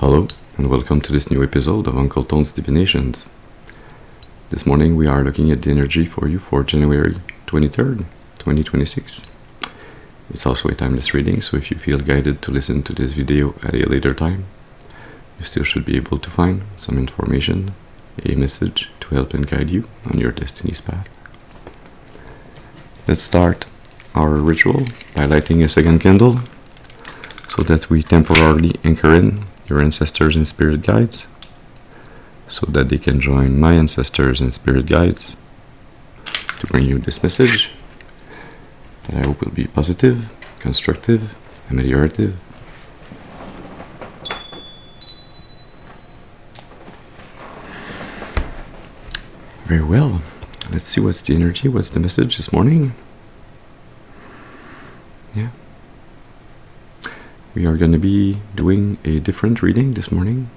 Hello, and welcome to this new episode of Uncle Tone's Divinations. This morning we are looking at the energy for you for January 23rd, 2026. It's also a timeless reading, so if you feel guided to listen to this video at a later time, you still should be able to find some information, a message to help and guide you on your destiny's path. Let's start our ritual by lighting a second candle so that we temporarily anchor in your ancestors and spirit guides, so that they can join my ancestors and spirit guides to bring you this message that I hope will be positive, constructive, ameliorative. Very well. Let's see what's the energy, what's the message this morning. Yeah. We are going to be doing a different reading this morning.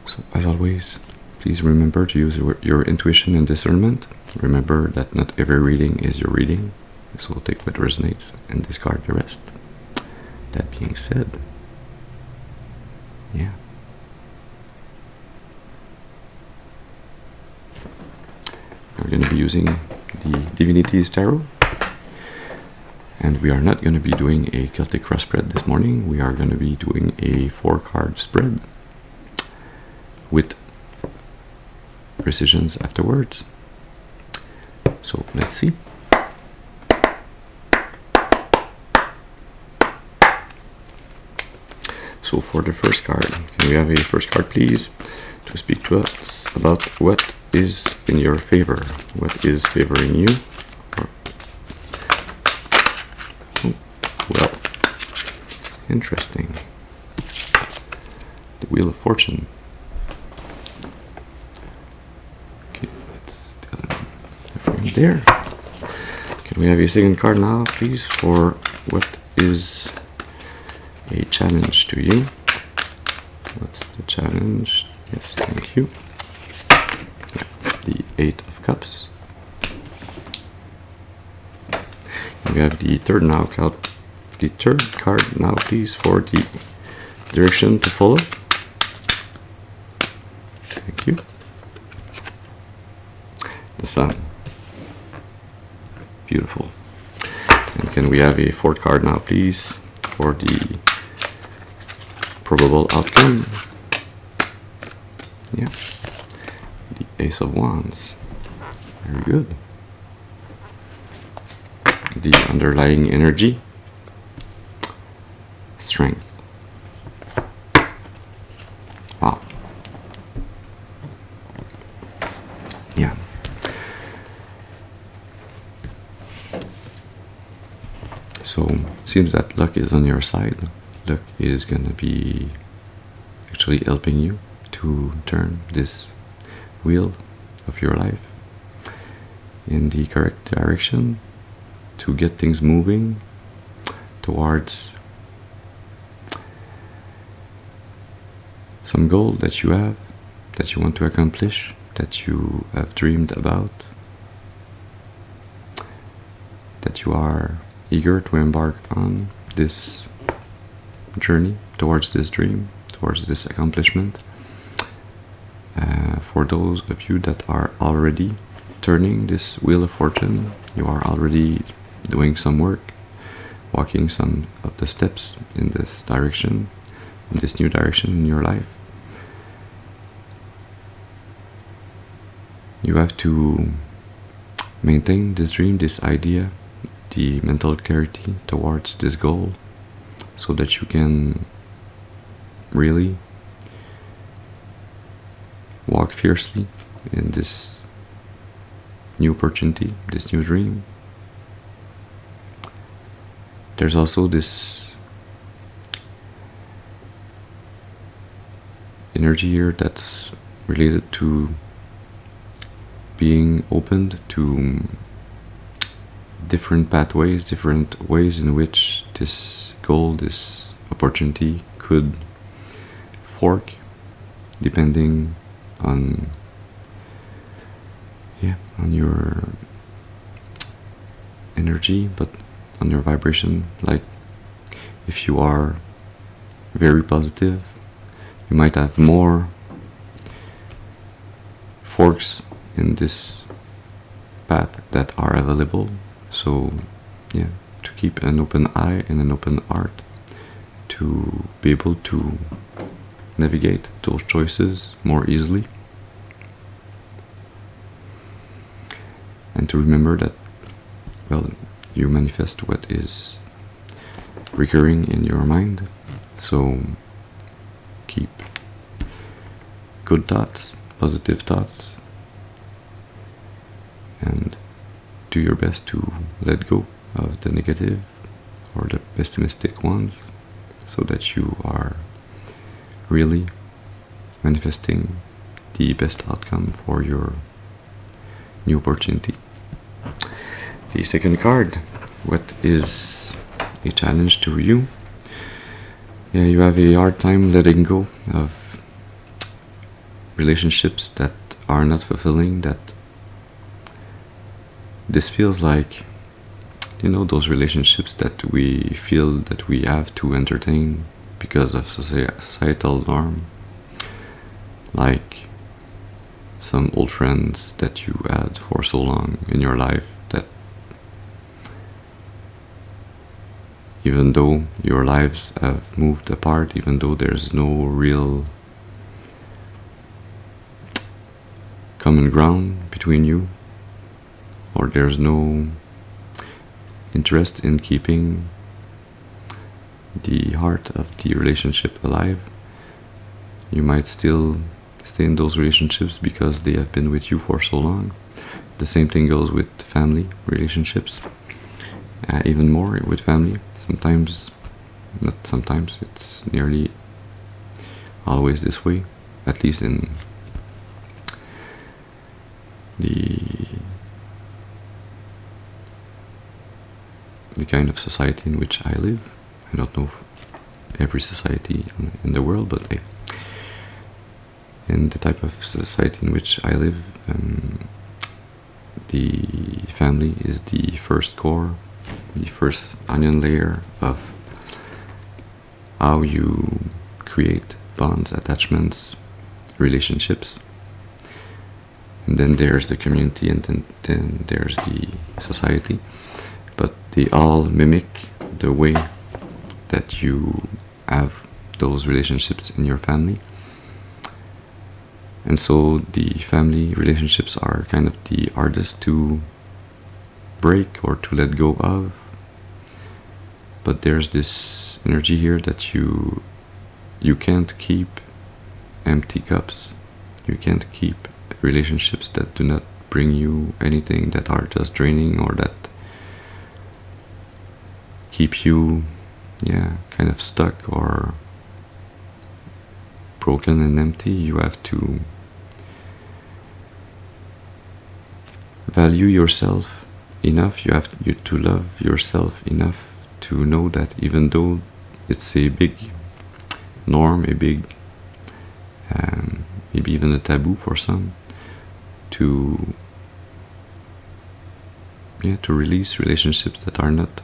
So, as always, please remember to use your intuition and discernment. Remember that not every reading is your reading, so take what resonates and discard the rest. That being said, yeah. We're going to be using the Divinity's Tarot. And we are not going to be doing a Celtic cross spread this morning. We are going to be doing a 4-card spread with precisions afterwards. So let's see. So for the first card, can we have a first card please to speak to us about what is in your favor, what is favoring you? Well, interesting. The Wheel of Fortune. Okay, let's tell them the frame there. Can we have a second card now, please, for what is a challenge to you? What's the challenge? Yes, thank you. Yeah, the 8 of Cups. And we have the third card now, please, for the direction to follow. Thank you. The Sun. Beautiful. And can we have a fourth card now, please, for the probable outcome? Yeah. The Ace of Wands. Very good. The underlying energy. Strength. Wow. Yeah. So it seems that luck is on your side. Luck is gonna be actually helping you to turn this wheel of your life in the correct direction, to get things moving towards some goal that you have, that you want to accomplish, that you have dreamed about, that you are eager to embark on this journey towards this dream, towards this accomplishment. For those of you that are already turning this Wheel of Fortune, you are already doing some work, walking some of the steps in this direction, in this new direction in your life. You have to maintain this dream, this idea, the mental clarity towards this goal, so that you can really walk fiercely in this new opportunity, this new dream. There's also this energy here that's related to being opened to different pathways, different ways in which this goal, this opportunity could fork, depending on your energy, but on your vibration. Like if you are very positive. You might have more forks in this path that are available. So yeah, to keep an open eye and an open heart to be able to navigate those choices more easily. And to remember that, well, you manifest what is recurring in your mind. So keep good thoughts, positive thoughts, and do your best to let go of the negative or the pessimistic ones, so that you are really manifesting the best outcome for your new opportunity. The second card, what is a challenge to you? Yeah, you have a hard time letting go of relationships that are not fulfilling, that this feels like, those relationships that we feel that we have to entertain because of societal norm, like some old friends that you had for so long in your life, that even though your lives have moved apart, even though there's no real common ground between you, or there's no interest in keeping the heart of the relationship alive, you might still stay in those relationships because they have been with you for so long. The same thing goes with family relationships, even more with family. Not sometimes, it's nearly always this way, at least in the kind of society in which I live. I don't know if every society in the world, but in the type of society in which I live, the family is the first core, the first onion layer of how you create bonds, attachments, relationships. And then there's the community, and then there's the society. But they all mimic the way that you have those relationships in your family. And so the family relationships are kind of the hardest to break or to let go of. But there's this energy here that you can't keep empty cups. You can't keep relationships that do not bring you anything, that are just draining, or that keep you kind of stuck or broken and empty. You have to value yourself enough, you have to love yourself enough to know that even though it's a big norm, a big maybe even a taboo for some, to release relationships that are not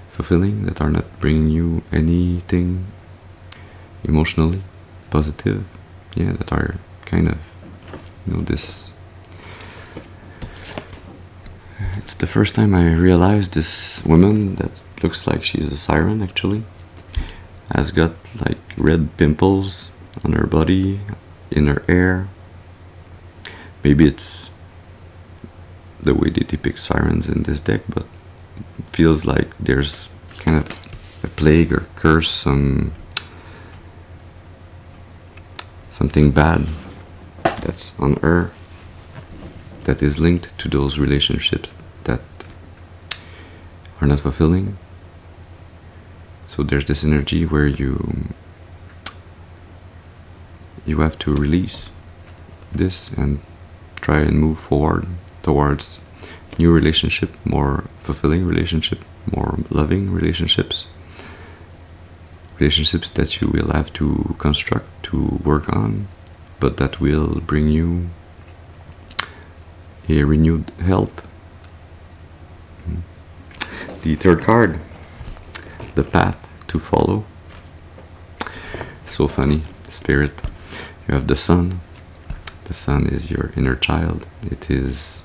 fulfilling, that are not bringing you anything emotionally positive, that are kind of, this. It's the first time I realized this woman that looks like she's a siren, actually, has got like red pimples on her body, in her hair. Maybe it's the way they depict sirens in this deck, but it feels like there's kind of a plague or curse, something bad that's on her, that is linked to those relationships that are not fulfilling. So there's this energy where you have to release this and try and move forward towards new relationship, more fulfilling relationship, more loving relationships that you will have to construct, to work on, but that will bring you a renewed health. The third card, the path to follow. so funny. Spirit. You have the sun. The sun is your inner child. It is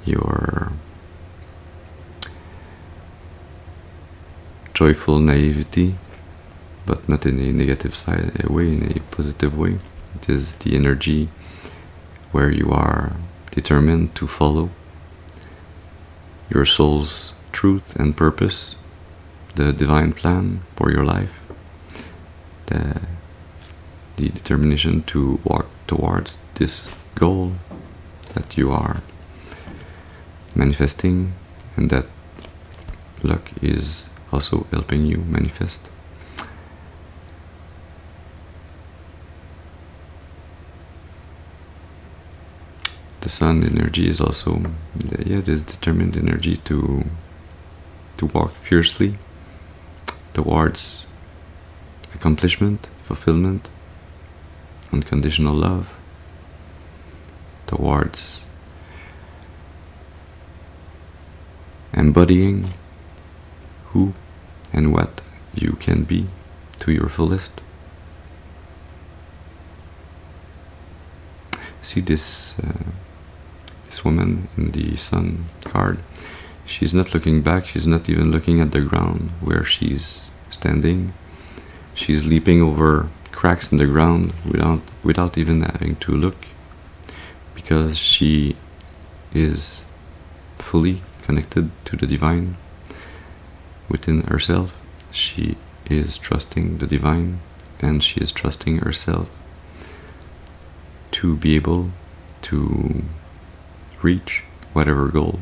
your joyful naivety, but not in a negative way, in a positive way. It is the energy where you are determined to follow your soul's truth and purpose, the divine plan for your life, the determination to walk towards this goal that you are manifesting, and that luck is also helping you manifest. The sun energy is also this determined energy to walk fiercely towards accomplishment, fulfillment, unconditional love, towards embodying who and what you can be to your fullest. See this woman in the sun card. She's not looking back. She's not even looking at the ground where she's standing. She's leaping over cracks in the ground without even having to look, because she is fully connected to the divine within herself. She is trusting the divine, and she is trusting herself to be able to reach whatever goal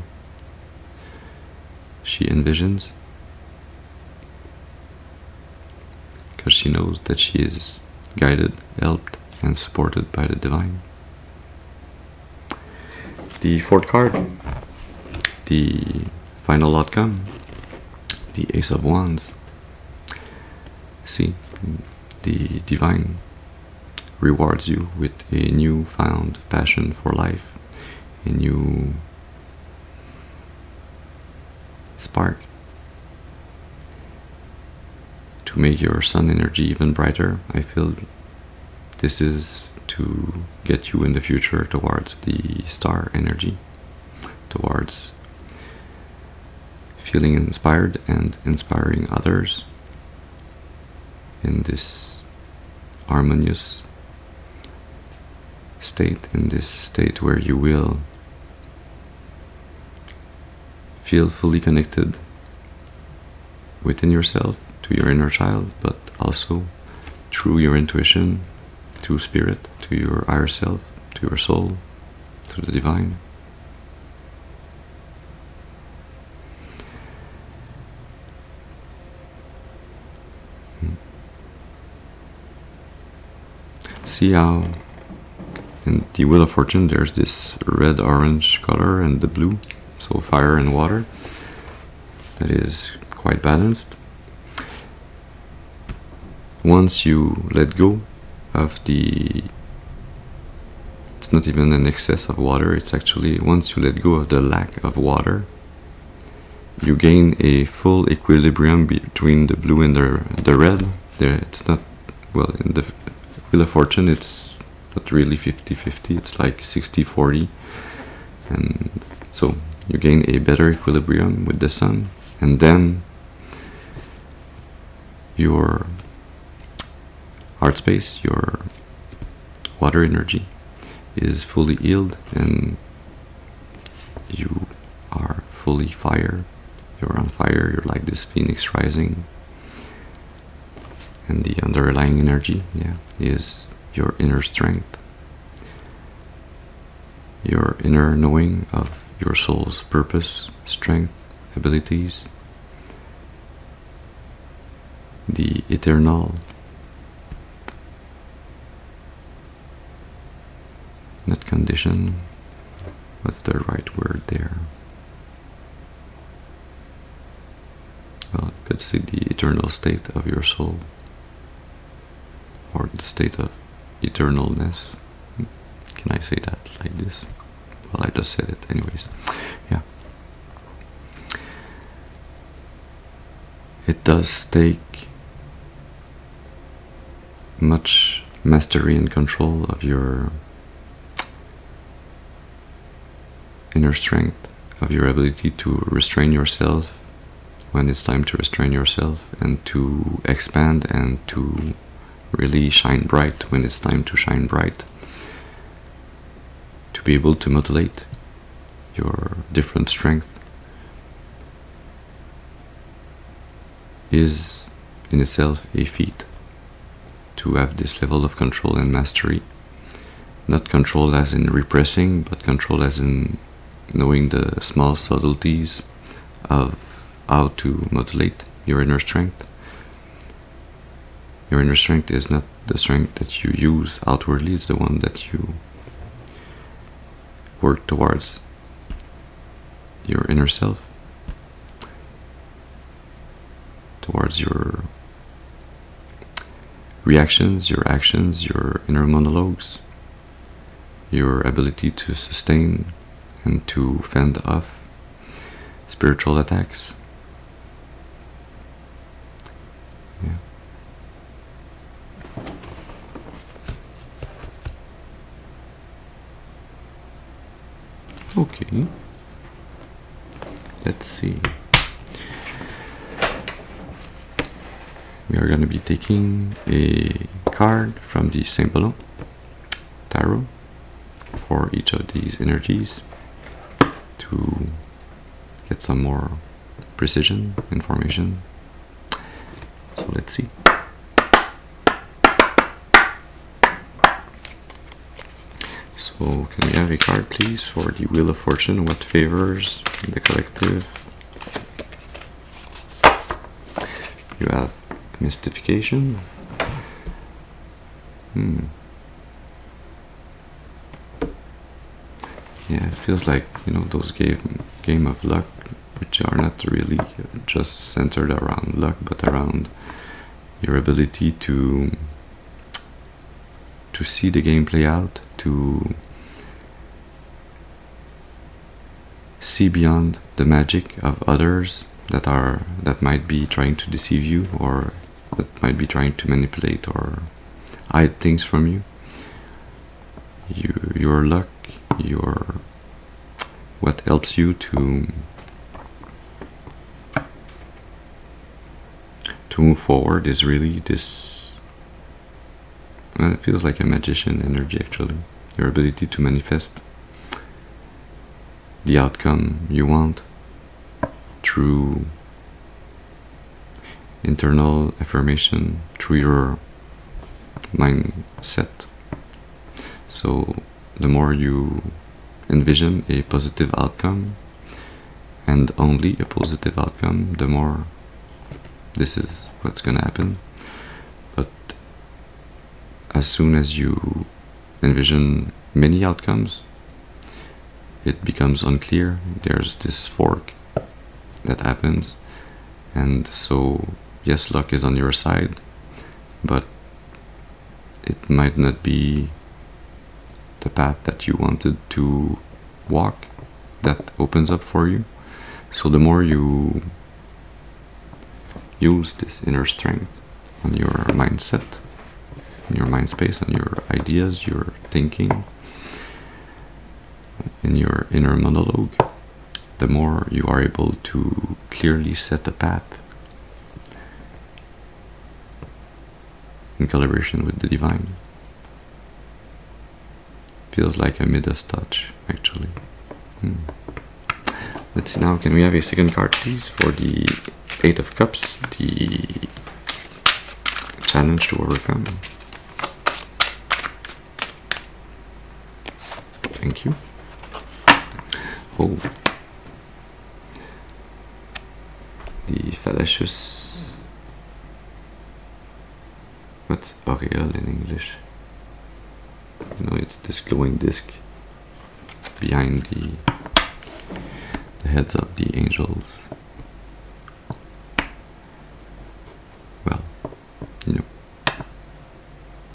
she envisions, because she knows that she is guided, helped, and supported by the divine. The fourth card, the final outcome, the Ace of Wands. See, the divine rewards you with a newfound passion for life, a new spark to make your sun energy even brighter. I feel this is to get you in the future towards the star energy, towards feeling inspired and inspiring others in this harmonious state, in this state where you will feel fully connected within yourself to your inner child, but also through your intuition to spirit, to your higher self, to your soul, to the divine. See how in the Wheel of Fortune there's this red-orange color and the blue, so fire and water, that is quite balanced. Once you let go of it's not even an excess of water, it's actually once you let go of the lack of water, you gain a full equilibrium between the blue and the red. It's not, well, in the Wheel of Fortune it's not really 50-50, it's like 60-40, and so you gain a better equilibrium with the sun, and then your heart space, your water energy is fully healed, and you are fully fire. You're on fire, you're like this phoenix rising, and the underlying energy, is your inner strength, your inner knowing of your soul's purpose, strength, abilities, the eternal, not condition, what's the right word there? Well, you could say the eternal state of your soul, or the state of eternalness. Can I say that like this? Well, I just said it anyways. Yeah. It does take much mastery and control of your inner strength, of your ability to restrain yourself when it's time to restrain yourself, and to expand and to really shine bright when it's time to shine bright. To be able to modulate your different strength is in itself a feat. To have this level of control and mastery, not control as in repressing, but control as in knowing the small subtleties of how to modulate your inner strength. Your inner strength is not the strength that you use outwardly, it's the one that you work towards your inner self, towards your reactions, your actions, your inner monologues, your ability to sustain and to fend off spiritual attacks. Yeah. Okay. Let's see. We are going to be taking a card from the Symbolon tarot for each of these energies to get some more precision information. So let's see. So can we have a card please for the Wheel of Fortune? What favors the collective? You have mystification. Yeah, it feels like, you know, those game of luck, which are not really just centered around luck, but around your ability to see the game play out, to see beyond the magic of others that might be trying to deceive you, or that might be trying to manipulate or hide things from you. Your luck, what helps you to move forward is really this. It feels like a magician energy actually. Your ability to manifest the outcome you want through internal affirmation, through your mindset. So the more you envision a positive outcome, and only a positive outcome, the more this is what's gonna happen. But as soon as you envision many outcomes, it becomes unclear. There's this fork that happens, and so yes, luck is on your side, but it might not be the path that you wanted to walk that opens up for you. So the more you use this inner strength on your mindset, on your mind space, on your ideas, your thinking, in your inner monologue, the more you are able to clearly set a path in collaboration with the divine. Feels like a Midas touch, actually. Let's see now, can we have a second card, please, for the Eight of Cups, the challenge to overcome. Thank you. Oh. The fallacious... What's aureole in English? No, it's this glowing disc behind the heads of the angels. Well, you know,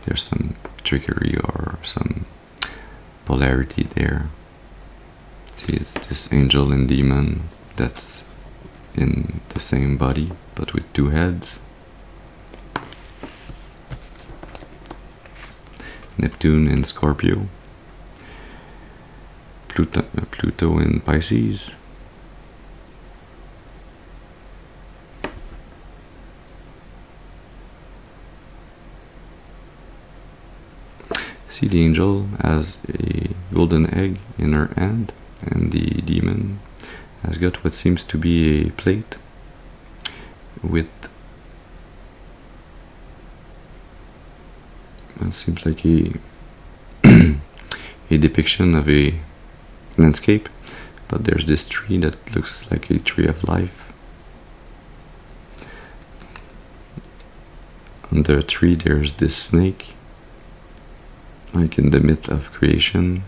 there's some trickery or some polarity there. See, it's this angel and demon that's in the same body but with two heads. Neptune in Scorpio, Pluto in Pisces, see the angel has a golden egg in her hand, and the demon has got what seems to be a plate with what seems like a a depiction of a landscape, but there's this tree that looks like a tree of life. Under a tree there's this snake, like in the myth of creation.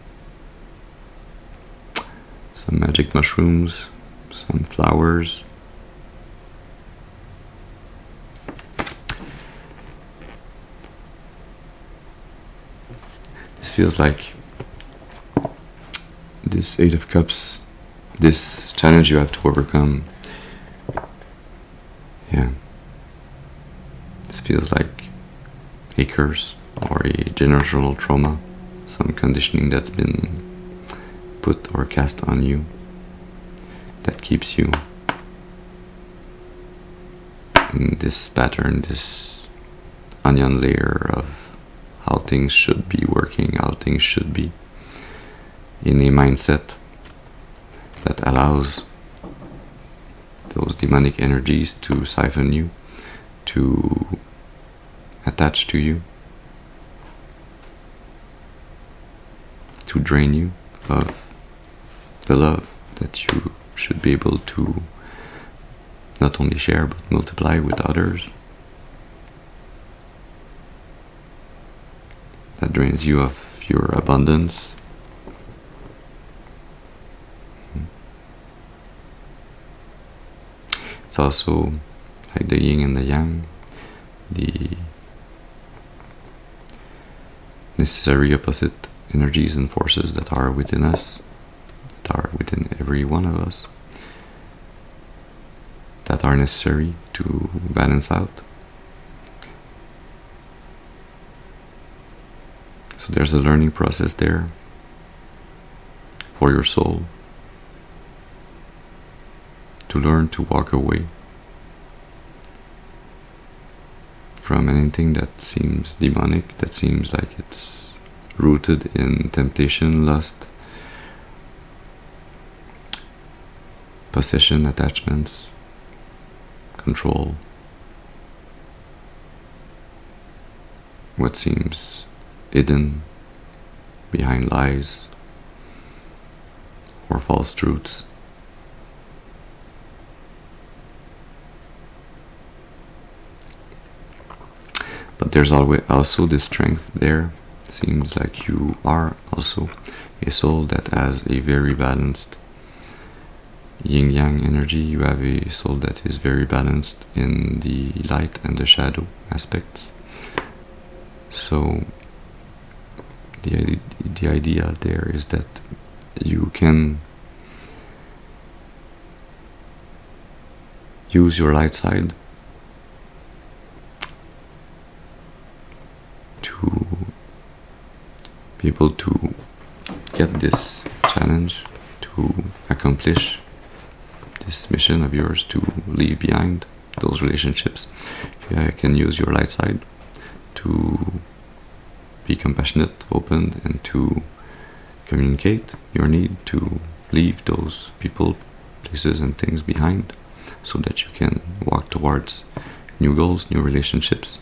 Some magic mushrooms, some flowers. This feels like this Eight of Cups, this challenge you have to overcome. Yeah. This feels like a curse or a generational trauma, some conditioning that's been put or cast on you that keeps you in this pattern, this onion layer of how things should be working, how things should be, in a mindset that allows those demonic energies to siphon you, to attach to you, to drain you of the love that you should be able to not only share but multiply with others. That drains you of your abundance. It's also like the yin and the yang, the necessary opposite energies and forces that are within us, that are within every one of us, that are necessary to balance out. So there's a learning process there for your soul to learn to walk away from anything that seems demonic, that seems like it's rooted in temptation, lust, possession, attachments, control, what seems hidden behind lies or false truths. But there's also this strength there. Seems like you are also a soul that has a very balanced yin-yang energy. You have a soul that is very balanced in the light and the shadow aspects. So the idea there is that you can use your light side to be able to get this challenge, to accomplish this mission of yours, to leave behind those relationships. You can use your light side to be compassionate, open, and to communicate your need to leave those people, places, and things behind, so that you can walk towards new goals, new relationships.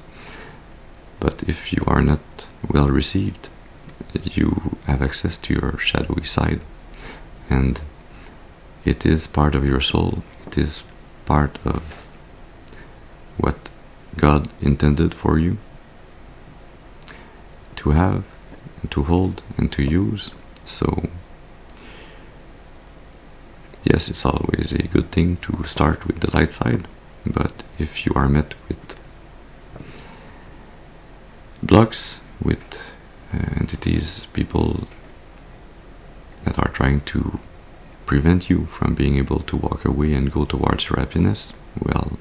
But if you are not well received, you have access to your shadowy side, and it is part of your soul. It is part of what God intended for you to have, and to hold, and to use. So yes, it's always a good thing to start with the light side, but if you are met with blocks, with entities, people that are trying to prevent you from being able to walk away and go towards your happiness, well,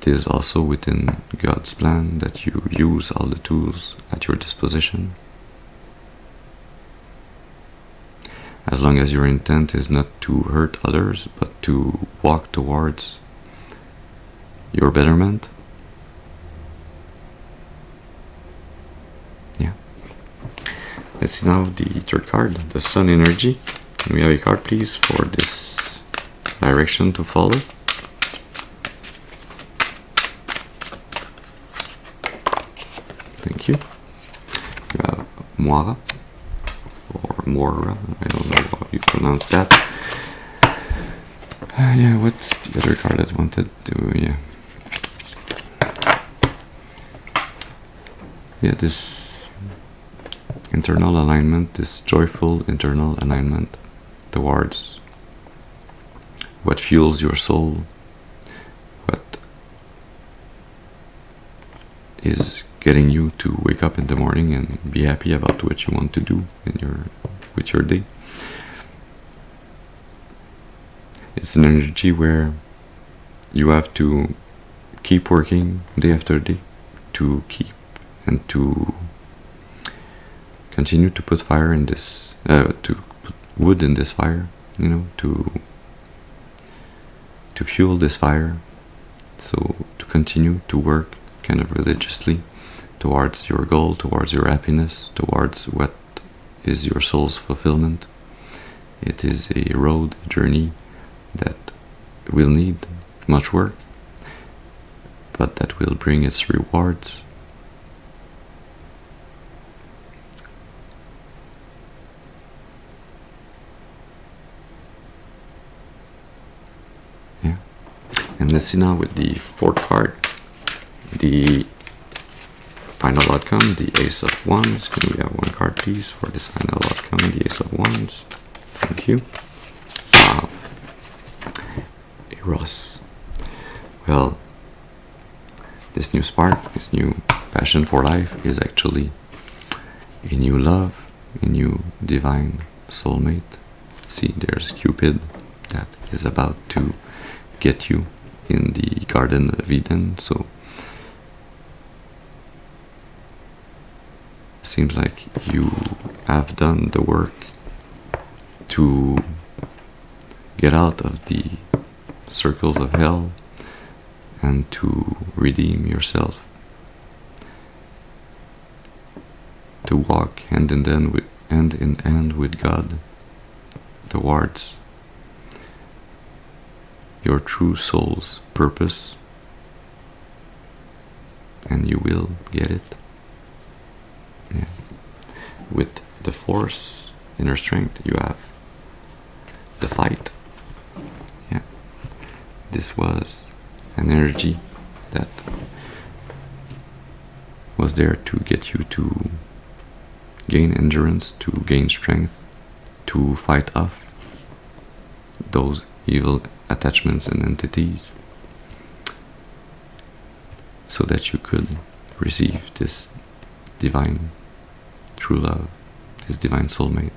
it is also within God's plan that you use all the tools at your disposition. As long as your intent is not to hurt others, but to walk towards your betterment. Yeah. Let's see now the third card, the Sun energy. Can we have a card, please, for this direction to follow? Thank you. You have Moira, or Mora, I don't know how you pronounce that. Yeah, what's the other card I wanted to, yeah. Yeah, this internal alignment, this joyful internal alignment towards what fuels your soul, what is getting you to wake up in the morning and be happy about what you want to do with your day. It's an energy where you have to keep working day after day to keep and to continue to put fire in this, to put wood in this fire, to fuel this fire. So to continue to work kind of religiously towards your goal, towards your happiness, towards what is your soul's fulfillment. It is a road, a journey that will need much work, but that will bring its rewards. Yeah. And let's see now with the fourth card, the final outcome, the Ace of Wands. Can we have one card, please, for this final outcome, the Ace of Wands? Thank you. Wow. Eros. Well, this new spark, this new passion for life is actually a new love, a new divine soulmate. See, there's Cupid that is about to get you in the Garden of Eden, so seems like you have done the work to get out of the circles of hell and to redeem yourself, to walk hand in hand with God towards your true soul's purpose, and you will get it. Yeah. With the force, inner strength, you have the fight. Yeah. This was an energy that was there to get you to gain endurance, to gain strength, to fight off those evil attachments and entities, so that you could receive this divine true love, this divine soulmate.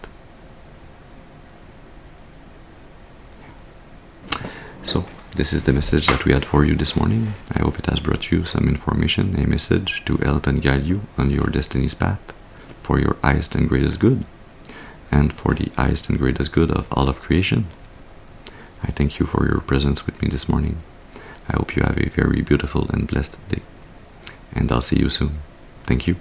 So this is the message that we had for you this morning. I hope it has brought you some information, a message to help and guide you on your destiny's path for your highest and greatest good, and for the highest and greatest good of all of creation. I thank you for your presence with me this morning. I hope you have a very beautiful and blessed day, and I'll see you soon. Thank you.